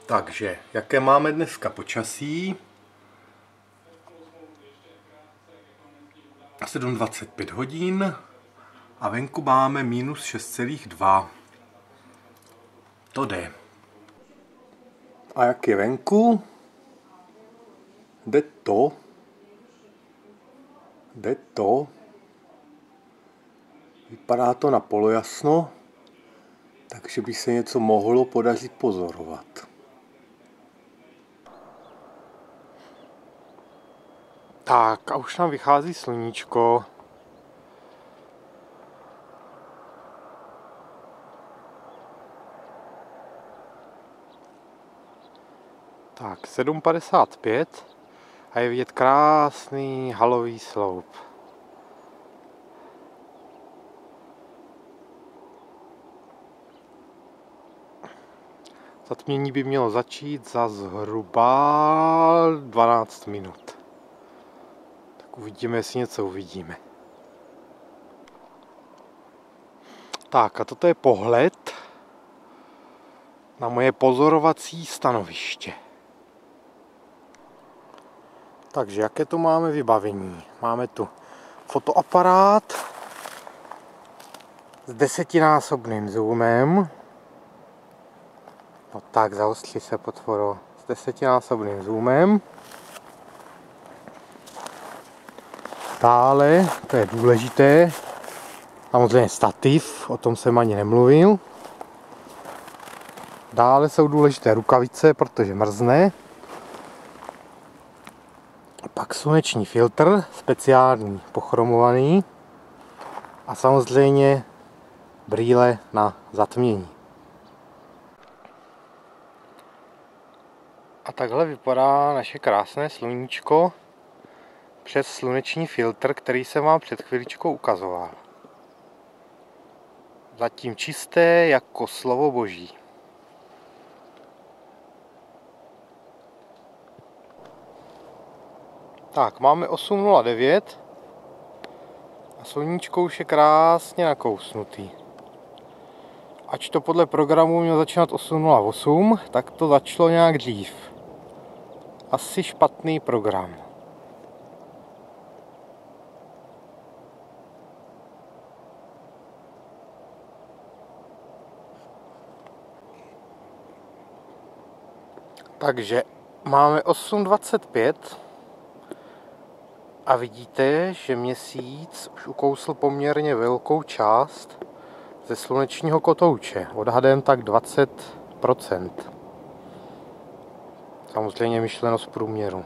Takže, jaké máme dneska počasí? 7:25 hodin a venku máme minus 6,2. To jde. A jak je venku? Jde to. Jde to. Vypadá to na polojasno, takže by se něco mohlo podařit pozorovat. Tak a už nám vychází sluníčko. Tak 7:55 a je vidět krásný halový sloup. Zatmění by mělo začít za zhruba 12 minut. Tak uvidíme, jestli něco uvidíme. Tak a toto je pohled na moje pozorovací stanoviště. Takže jaké tu máme vybavení? Máme tu fotoaparát s 10násobným zoomem. No tak, zaostří se potvoro. S 10násobným zoomem. Dále, to je důležité, samozřejmě stativ, o tom jsem ani nemluvil. Dále jsou důležité rukavice, protože mrzne. Pak sluneční filtr, speciální, pochromovaný. A samozřejmě brýle na zatmění. A takhle vypadá naše krásné sluníčko přes sluneční filtr, který jsem vám před chviličkou ukazoval. Zatím čisté jako slovo boží. Tak, máme 8:09 a sluníčko už je krásně nakousnutý. Ač to podle programu mělo začínat 8:08, tak to začalo nějak dřív. Asi špatný program. Takže máme 8:25 a vidíte, že měsíc už ukousl poměrně velkou část ze slunečního kotouče. Odhadem tak 20%. Samozřejmě myšleno z průměru.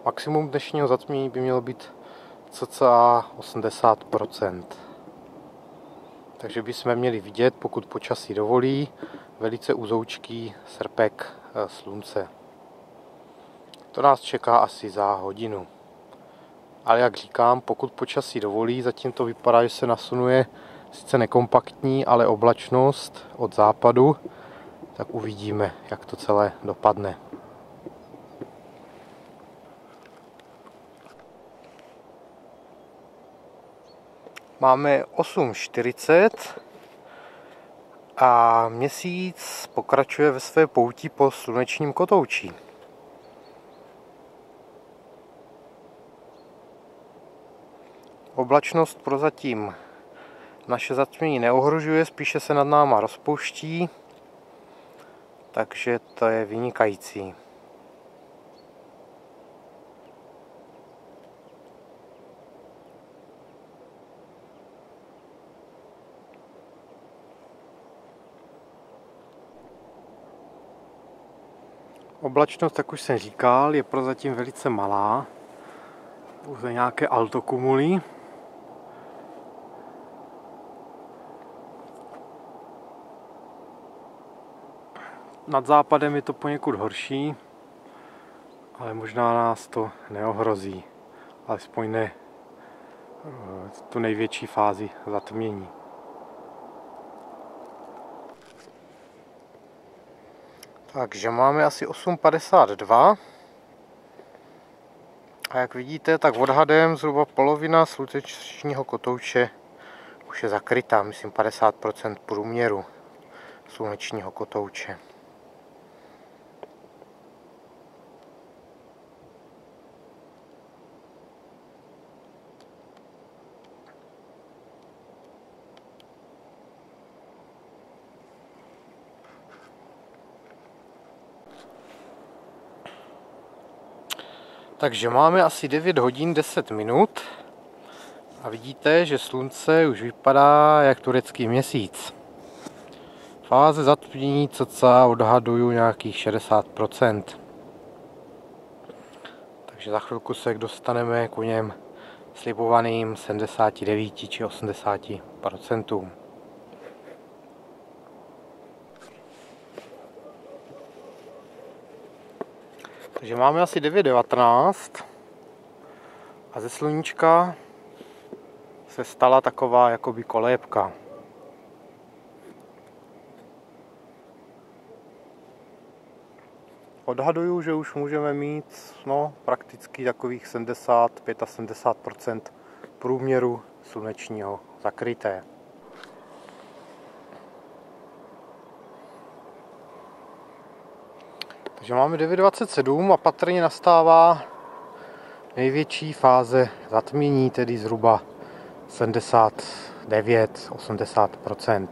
Maximum dnešního zatmění by mělo být cca 80%. Takže bychom měli vidět, pokud počasí dovolí, velice uzoučký srpek slunce. To nás čeká asi za hodinu. Ale jak říkám, pokud počasí dovolí, zatím to vypadá, že se nasunuje sice nekompaktní, ale oblačnost od západu, tak uvidíme, jak to celé dopadne. Máme 8:40 a měsíc pokračuje ve své pouti po slunečním kotouči. Oblačnost prozatím naše zatmění neohrožuje, spíše se nad náma rozpouští, takže to je vynikající. Oblačnost, jak už jsem říkal, je prozatím velice malá, pouze nějaké altokumuly. Nad západem je to poněkud horší, ale možná nás to neohrozí, alespoň ne tu největší fázi zatmění. Takže máme asi 8:52 a jak vidíte, tak odhadem zhruba polovina slunečního kotouče už je zakrytá, myslím 50% průměru. slunečního kotouče. Takže máme asi 9 hodin 10 minut a vidíte, že slunce už vypadá jak turecký měsíc. Fáze zatmění cca odhaduju nějakých 60%. Takže za chvilku se dostaneme k něm slibovaným 79 či 80%. Takže máme asi 9:19 a ze sluníčka se stala taková jakoby kolébka. Odhaduju, že už můžeme mít prakticky takových 70–75% průměru slunečního zakryté. Takže máme 9:27 a patrně nastává největší fáze zatmění, tedy zhruba 79–80%.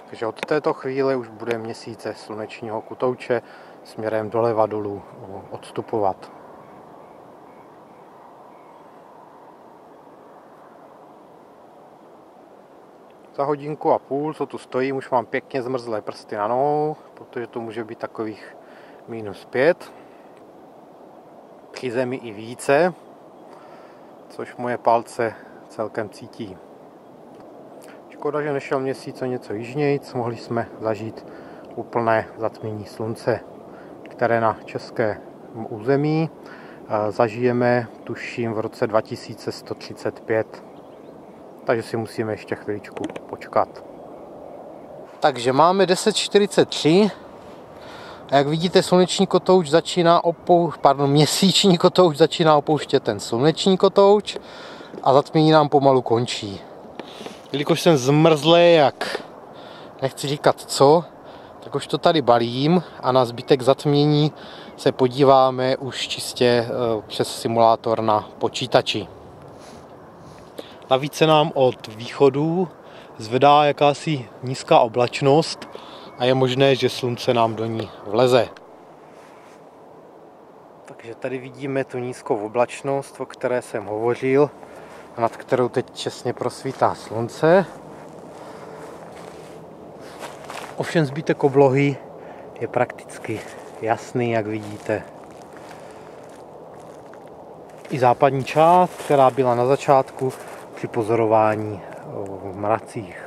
Takže od této chvíle už bude měsíce slunečního kotouče směrem doleva dolů odstupovat. Za hodinku a půl, co tu stojím, už mám pěkně zmrzlé prsty na nohou, protože to může být takových -5. Při zemi i více, což moje palce celkem cítí. Škoda, že nešel měsíc o něco jižnějc, mohli jsme zažít úplné zatmění slunce, které na českém území zažijeme, tuším, v roce 2135. Takže si musíme ještě chviličku počkat. Takže máme 10:43 a jak vidíte, sluneční kotouč začíná měsíční kotouč začíná opouštět ten sluneční kotouč a zatmění nám pomalu končí. Jelikož jsem zmrzlý, jak nechci říkat co, tak už to tady balím a na zbytek zatmění se podíváme už čistě přes simulátor na počítači. Navíc se nám od východu zvedá jakási nízká oblačnost a je možné, že slunce nám do ní vleze. Takže tady vidíme tu nízkou oblačnost, o které jsem hovořil, nad kterou teď čestně prosvítá slunce. Ovšem zbytek oblohy je prakticky jasný, jak vidíte. I západní část, která byla na začátku při pozorování v mracích.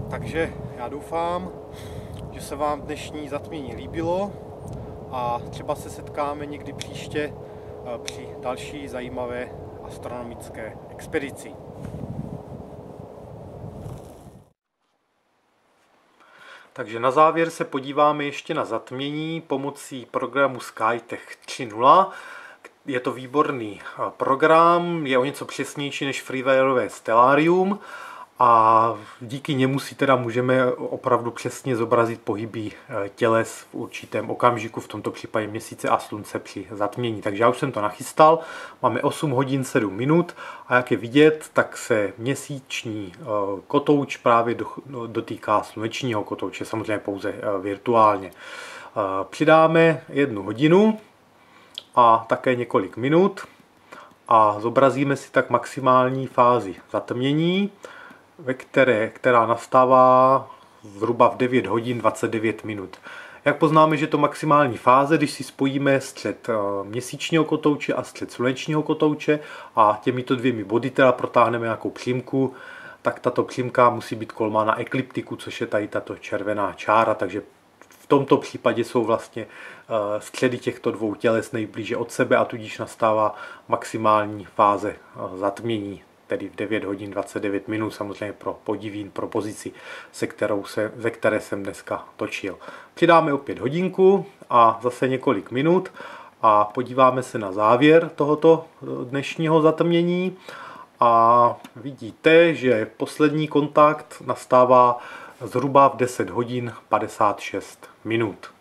Takže já doufám, že se vám dnešní zatmění líbilo a třeba se setkáme někdy příště při další zajímavé astronomické expedici. Takže na závěr se podíváme ještě na zatmění pomocí programu SkyTech 3.0. Je to výborný program, je o něco přesnější než freewareové Stellarium a díky němu si teda můžeme opravdu přesně zobrazit pohyby těles v určitém okamžiku, v tomto případě měsíce a slunce při zatmění. Takže já už jsem to nachystal, máme 8 hodin 7 minut a jak je vidět, tak se měsíční kotouč právě dotýká slunečního kotouče, samozřejmě pouze virtuálně. Přidáme 1 hodinu a také několik minut a zobrazíme si tak maximální fázi zatmění, která nastává zhruba v 9 hodin 29 minut. Jak poznáme, že to maximální fáze, když si spojíme střed měsíčního kotouče a střed slunečního kotouče a těmito dvěmi body teda protáhneme nějakou přímku, tak tato přímka musí být kolmá na ekliptiku, což je tady tato červená čára, takže v tomto případě jsou vlastně středy těchto dvou těles nejblíže od sebe a tudíž nastává maximální fáze zatmění, tedy v 9 hodin 29 minut, samozřejmě pro podivín, pro pozici, ze které jsem dneska točil. Přidáme opět hodinku a zase několik minut a podíváme se na závěr tohoto dnešního zatmění a vidíte, že poslední kontakt nastává zhruba v 10 hodin 56 minut.